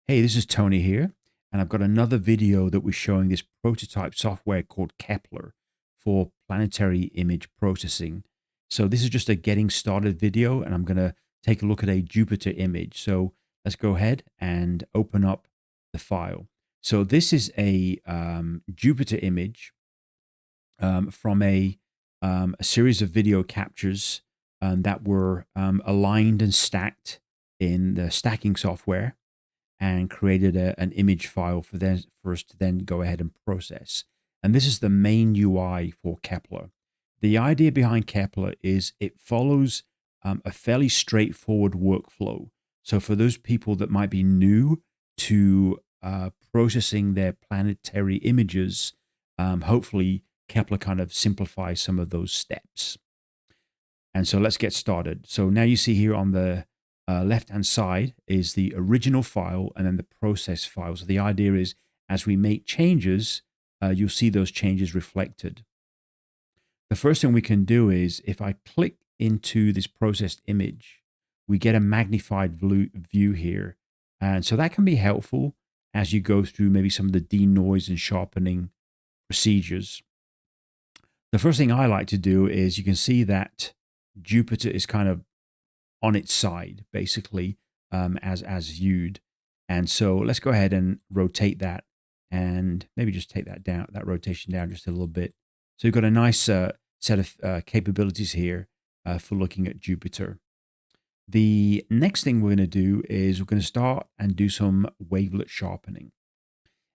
Hey, this is Tony here, and I've got another video that we're showing this prototype software called Kepler for planetary image processing. So this is just a getting started video, and I'm going to take a look at a Jupiter image. So let's go ahead and open up the file. So this is a Jupiter image from a series of video captures that were aligned and stacked in the stacking software, and created an image file for us to then go ahead and process. And this is the main UI for Kepler. The idea behind Kepler is it follows a fairly straightforward workflow. So for those people that might be new to processing their planetary images, hopefully Kepler kind of simplifies some of those steps. And so let's get started. So now you see here on the left-hand side is the original file and then the process file. So the idea is as we make changes, you'll see those changes reflected. The first thing we can do is if I click into this processed image, we get a magnified view here. And so that can be helpful as you go through maybe some of the denoise and sharpening procedures. The first thing I like to do is you can see that Jupiter is kind of on its side, basically, as viewed. And so let's go ahead and rotate that and maybe just take that rotation down just a little bit. So you've got a nice set of capabilities here for looking at Jupiter. The next thing we're going to do is we're going to start and do some wavelet sharpening.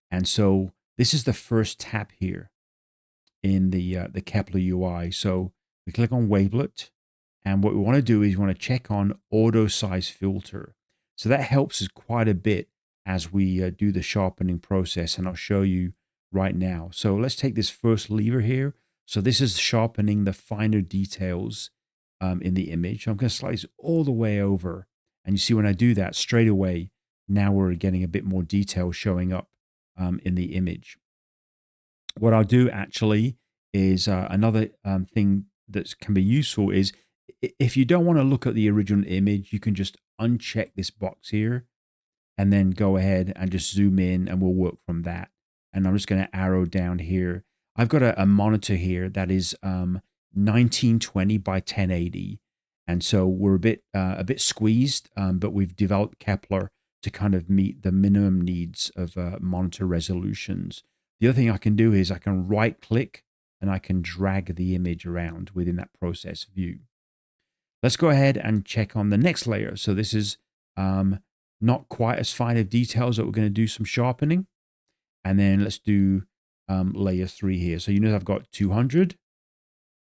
And so this is the first tab here in the Kepler UI. So we click on wavelet. And what we want to do is we want to check on auto size filter. So that helps us quite a bit as we do the sharpening process. And I'll show you right now. So let's take this first lever here. So this is sharpening the finer details in the image. I'm going to slide this all the way over. And you see when I do that straight away, now we're getting a bit more detail showing up in the image. What I'll do actually is another thing that can be useful is if you don't want to look at the original image, you can just uncheck this box here and then go ahead and just zoom in and we'll work from that. And I'm just going to arrow down here. I've got a monitor here that is 1920 by 1080. And so we're a bit squeezed, but we've developed Kepler to kind of meet the minimum needs of monitor resolutions. The other thing I can do is I can right click and I can drag the image around within that process view. Let's go ahead and check on the next layer. So this is not quite as fine of details that we're going to do some sharpening. And then let's do layer 3 here. So you know I've got 200,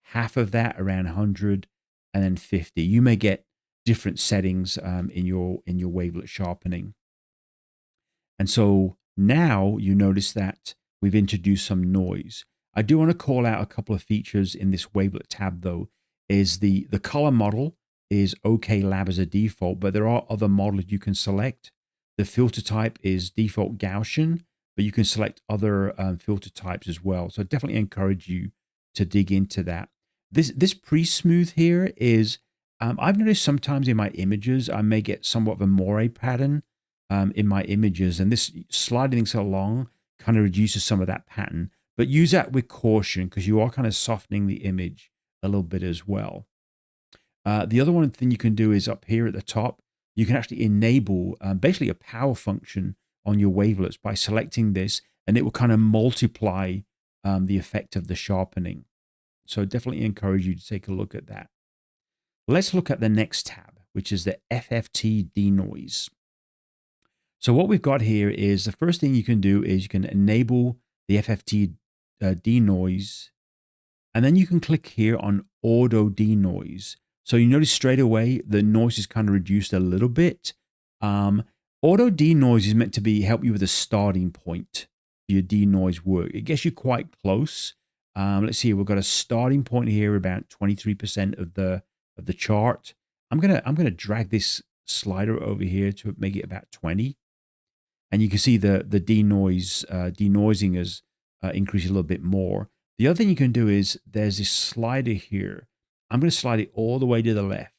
half of that around 100, and then 50. You may get different settings in your wavelet sharpening. And so now you notice that we've introduced some noise. I do want to call out a couple of features in this wavelet tab though. Is the color model is OK Lab as a default, but there are other models you can select. The filter type is default Gaussian, but you can select other filter types as well. So I definitely encourage you to dig into that. This pre-smooth here is, I've noticed sometimes in my images, I may get somewhat of a moire pattern in my images, and this sliding things along kind of reduces some of that pattern, but use that with caution because you are kind of softening the image a little bit as well. The other one thing you can do is up here at the top, you can actually enable basically a power function on your wavelets by selecting this, and it will kind of multiply the effect of the sharpening. So definitely encourage you to take a look at that. Let's look at the next tab, which is the FFTD Noise. So what we've got here is the first thing you can do is you can enable the FFTD Noise. And then you can click here on auto denoise. So you notice straight away the noise is kind of reduced a little bit. Auto denoise is meant to help you with a starting point for your denoise work. It gets you quite close. Let's see, we've got a starting point here about 23% of the chart. I'm gonna drag this slider over here to make it about 20, and you can see the denoising has increased a little bit more. The other thing you can do is there's this slider here. I'm going to slide it all the way to the left.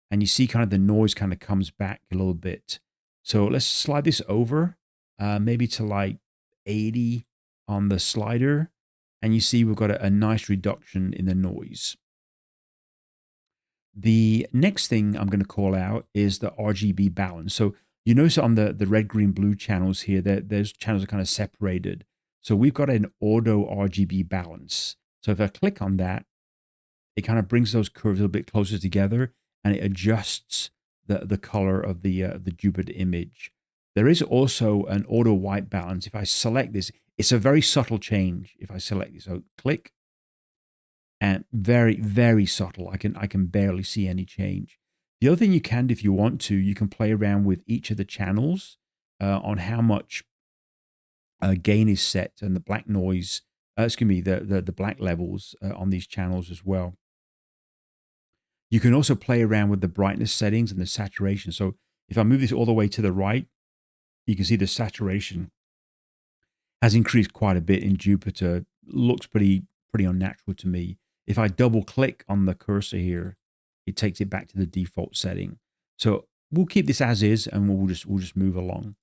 And you see kind of the noise kind of comes back a little bit. So let's slide this over, maybe to like 80 on the slider. And you see we've got a nice reduction in the noise. The next thing I'm going to call out is the RGB balance. So you notice on the red, green, blue channels here, that those channels are kind of separated. So we've got an auto RGB balance. So if I click on that, it kind of brings those curves a little bit closer together, and it adjusts the color of the Jupiter image. There is also an auto white balance. If I select this, it's a very subtle change. If I select this, so click, and very, very subtle. I can barely see any change. The other thing you can do, if you want to, you can play around with each of the channels on how much gain is set, and the black noise, excuse me, the black levels on these channels as well. You can also play around with the brightness settings and the saturation. So if I move this all the way to the right, you can see the saturation has increased quite a bit in Jupiter. Looks pretty unnatural to me. If I double click on the cursor here, it takes it back to the default setting. So we'll keep this as is, and we'll just move along.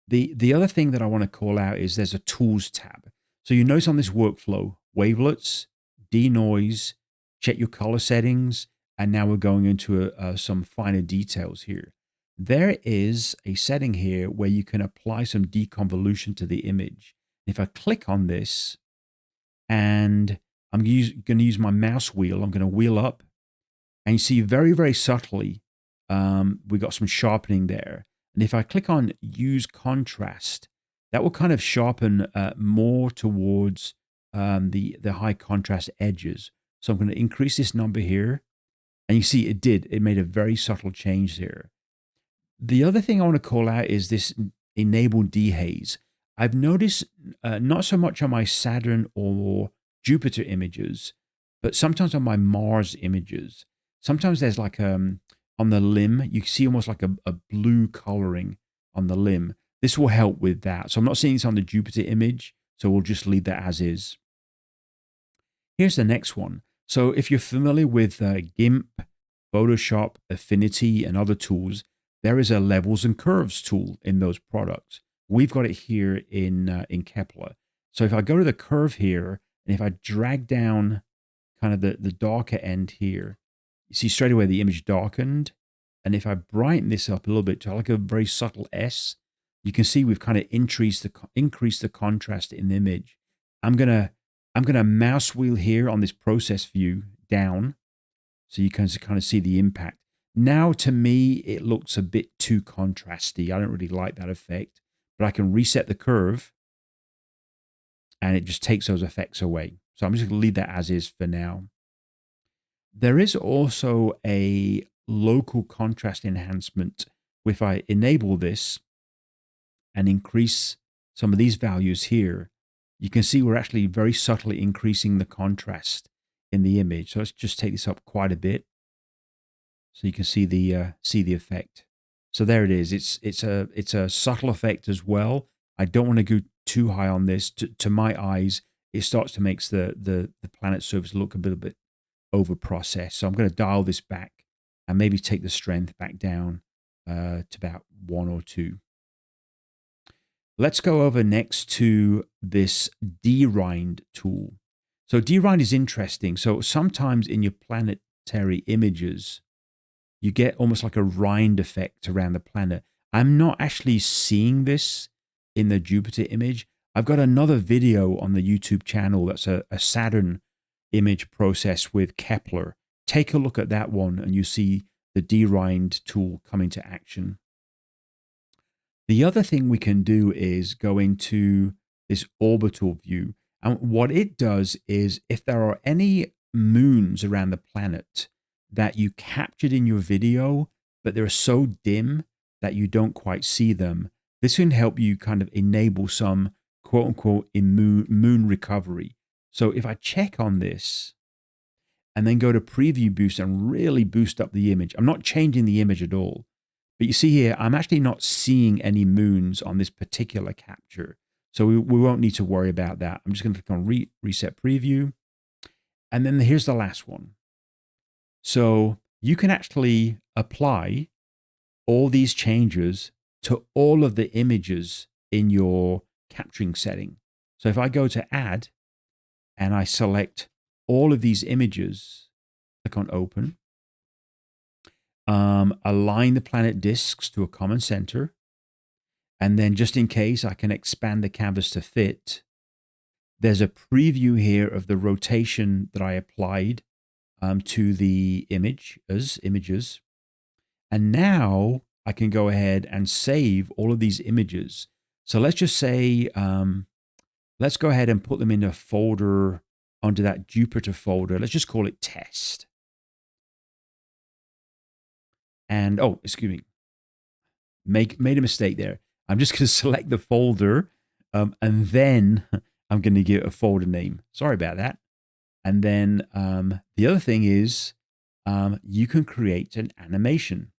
The other thing that I want to call out is there's a tools tab. So you notice on this workflow, wavelets, denoise, check your color settings, and now we're going into some finer details here. There is a setting here where you can apply some deconvolution to the image. If I click on this, and I'm going to use my mouse wheel, I'm going to wheel up, and you see very, very subtly, we got some sharpening there. And if I click on use contrast, that will kind of sharpen more towards the high contrast edges. So I'm going to increase this number here. And you see it made a very subtle change there. The other thing I want to call out is this enable dehaze. I've noticed not so much on my Saturn or Jupiter images, but sometimes on my Mars images. Sometimes there's like on the limb, you see almost like a blue coloring on the limb. This will help with that. So I'm not seeing this on the Jupiter image, so we'll just leave that as is. Here's the next one. So if you're familiar with GIMP, Photoshop, Affinity, and other tools, there is a levels and curves tool in those products. We've got it here in Kepler. So if I go to the curve here, and if I drag down kind of the darker end here, you see straight away the image darkened. And if I brighten this up a little bit to like a very subtle S, you can see we've kind of increased the contrast in the image. I'm gonna mouse wheel here on this process view down, so you can kind of see the impact. Now, to me, it looks a bit too contrasty. I don't really like that effect, but I can reset the curve, and it just takes those effects away. So I'm just going to leave that as is for now. There is also a local contrast enhancement. If I enable this and increase some of these values here, you can see we're actually very subtly increasing the contrast in the image. So let's just take this up quite a bit, so you can see the effect. So there it is. It's a subtle effect as well. I don't want to go too high on this. To my eyes, it starts to make the planet surface look a bit over processed. So I'm going to dial this back and maybe take the strength back down to about 1 or 2. Let's go over next to this de-rind tool. So de-rind is interesting. So sometimes in your planetary images, you get almost like a rind effect around the planet. I'm not actually seeing this in the Jupiter image. I've got another video on the YouTube channel that's a Saturn image process with Kepler. Take a look at that one, and you see the de-rind tool come into action. The other thing we can do is go into this orbital view. And what it does is, if there are any moons around the planet that you captured in your video, but they're so dim that you don't quite see them, this can help you kind of enable some quote unquote moon recovery. So if I check on this and then go to preview boost and really boost up the image, I'm not changing the image at all. But you see here, I'm actually not seeing any moons on this particular capture. So we won't need to worry about that. I'm just going to click on reset preview. And then here's the last one. So you can actually apply all these changes to all of the images in your capturing setting. So if I go to add and I select all of these images, click on open, align the planet disks to a common center, and then just in case I can expand the canvas to fit, there's a preview here of the rotation that I applied to the images. And now I can go ahead and save all of these images. So let's just say, let's go ahead and put them in a folder under that Jupiter folder. Let's just call it test. And, oh, excuse me, made a mistake there. I'm just going to select the folder and then I'm going to give it a folder name. Sorry about that. And then the other thing is you can create an animation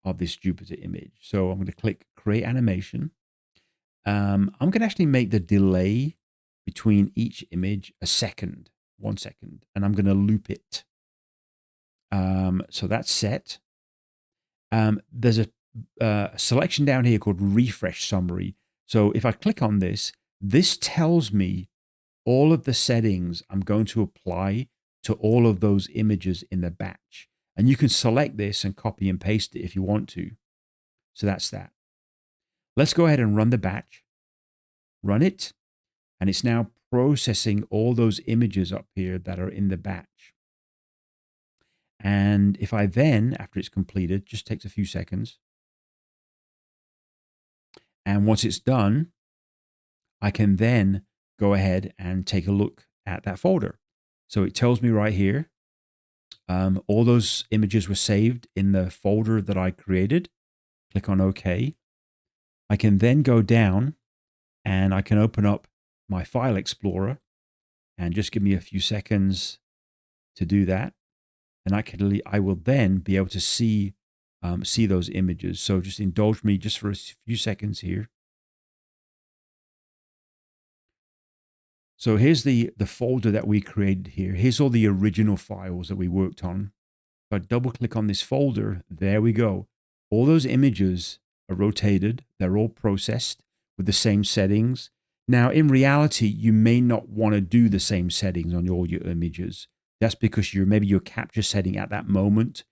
of this Jupiter image. So I'm going to click create animation. I'm going to actually make the delay between each image 1 second, and I'm going to loop it. So that's set. There's a selection down here called refresh summary. So if I click on this, this tells me all of the settings I'm going to apply to all of those images in the batch. And you can select this and copy and paste it if you want to. So that's that. Let's go ahead and run the batch. Run it. And it's now processing all those images up here that are in the batch. And if I then, after it's completed, just takes a few seconds. And once it's done, I can then go ahead and take a look at that folder. So it tells me right here, all those images were saved in the folder that I created. Click on OK. I can then go down and I can open up my file explorer, and just give me a few seconds to do that. And I will then be able to see those images. So just indulge me just for a few seconds here. So here's the folder that we created here. Here's all the original files that we worked on. If I double click on this folder, there we go. All those images are rotated. They're all processed with the same settings. Now, in reality, you may not want to do the same settings on all your images. That's because maybe your capture setting at that moment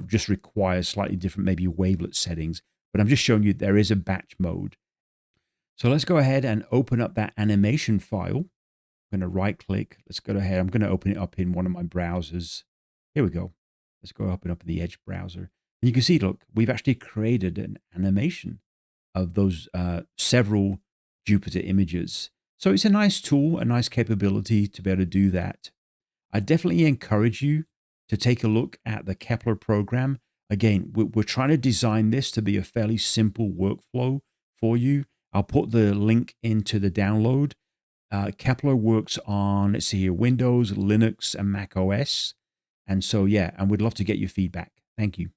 just requires slightly different, maybe wavelet settings. But I'm just showing you there is a batch mode. So let's go ahead and open up that animation file. I'm going to right click. Let's go ahead. I'm going to open it up in one of my browsers. Here we go. Let's go open up in the Edge browser. And you can see, look, we've actually created an animation of those several Jupiter images. So it's a nice tool, a nice capability to be able to do that. I definitely encourage you to take a look at the Kepler program. Again, we're trying to design this to be a fairly simple workflow for you. I'll put the link into the download. Kepler works on, let's see here, Windows, Linux, and macOS. And so, yeah, and we'd love to get your feedback. Thank you.